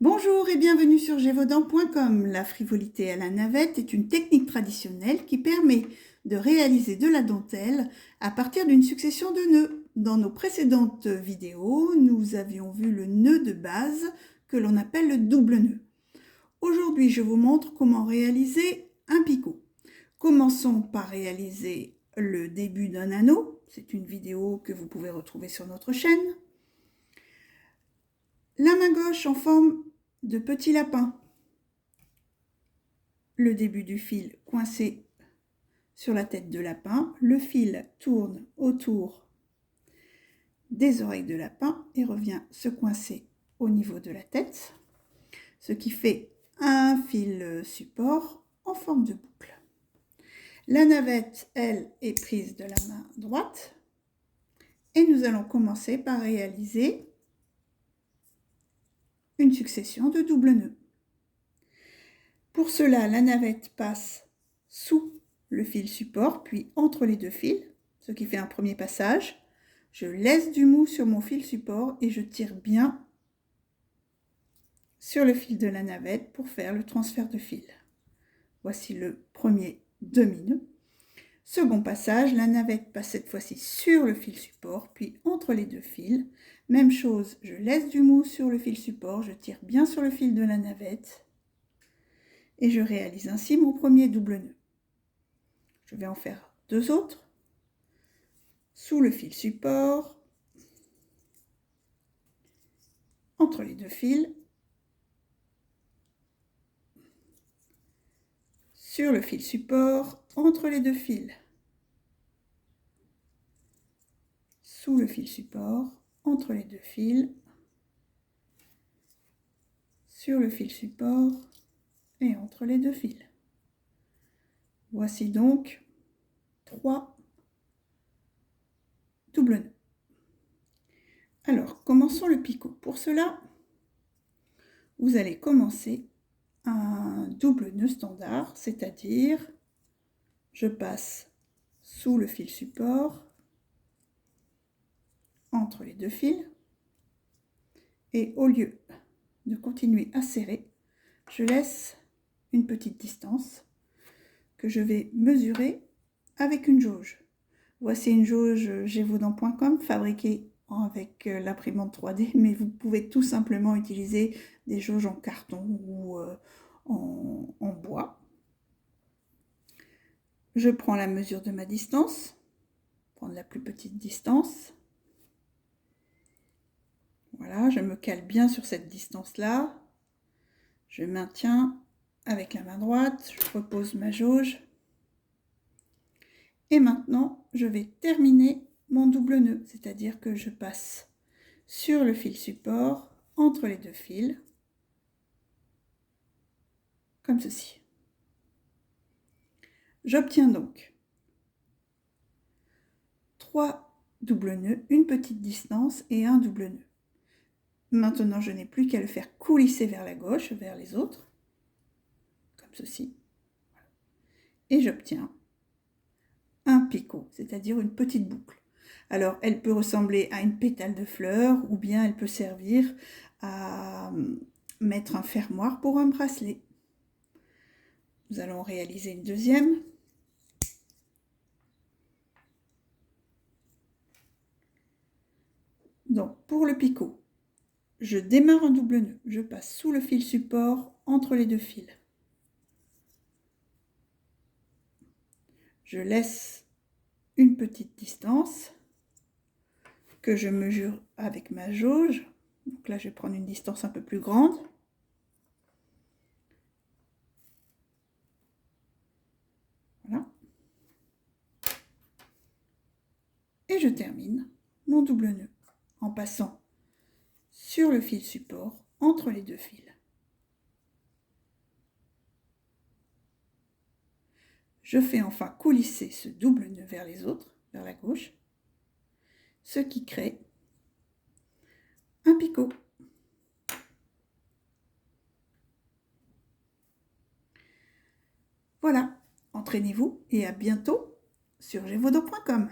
Bonjour et bienvenue sur Gévaudan.com. La frivolité à la navette est une technique traditionnelle qui permet de réaliser de la dentelle à partir d'une succession de nœuds. Dans nos précédentes vidéos, nous avions vu le nœud de base que l'on appelle le double nœud. Aujourd'hui, je vous montre comment réaliser un picot. Commençons par réaliser le début d'un anneau. C'est une vidéo que vous pouvez retrouver sur notre chaîne. La main gauche en forme de petit lapin. Le début du fil coincé sur la tête de lapin. Le fil tourne autour des oreilles de lapin et revient se coincer au niveau de la tête, ce qui fait un fil support en forme de boucle. La navette, elle, est prise de la main droite et nous allons commencer par réaliser une succession de doubles nœuds. Pour cela, la navette passe sous le fil support, puis entre les deux fils, ce qui fait un premier passage. Je laisse du mou sur mon fil support et je tire bien sur le fil de la navette pour faire le transfert de fil. Voici le premier demi-nœud. Second passage, la navette passe cette fois-ci sur le fil support, puis entre les deux fils. Même chose, je laisse du mou sur le fil support, je tire bien sur le fil de la navette et je réalise ainsi mon premier double nœud. Je vais en faire deux autres. Sous le fil support, entre les deux fils, sur le fil support, entre les deux fils, sous le fil support, entre les deux fils, sur le fil support et entre les deux fils. Voici donc 3 double nœuds. Alors, commençons le picot. Pour cela, vous allez commencer un double nœud standard, c'est-à-dire je passe sous le fil support, entre les deux fils, et au lieu de continuer à serrer, je laisse une petite distance que je vais mesurer avec une jauge. Voici une jauge Gévaudan.com fabriquée avec l'imprimante 3D, mais vous pouvez tout simplement utiliser des jauges en carton ou en bois. Je prends la mesure de ma distance, prendre la plus petite distance. Voilà, je me cale bien sur cette distance-là. Je maintiens avec la main droite, je repose ma jauge. Et maintenant, je vais terminer mon double nœud, c'est-à-dire que je passe sur le fil support, entre les deux fils, comme ceci. J'obtiens donc 3 doubles nœuds, une petite distance et un double nœud. Maintenant, je n'ai plus qu'à le faire coulisser vers la gauche, vers les autres, comme ceci. Et j'obtiens un picot, c'est-à-dire une petite boucle. Alors, elle peut ressembler à une pétale de fleur ou bien elle peut servir à mettre un fermoir pour un bracelet. Nous allons réaliser une deuxième. Donc, pour le picot, je démarre un double nœud. Je passe sous le fil support, entre les deux fils. Je laisse une petite distance que je mesure avec ma jauge. Donc là, je vais prendre une distance un peu plus grande. Voilà. Et je termine mon double nœud en passant sur le fil support, entre les deux fils. Je fais enfin coulisser ce double nœud vers les autres, vers la gauche, ce qui crée un picot. Voilà, entraînez-vous et à bientôt sur Gévaudan.com.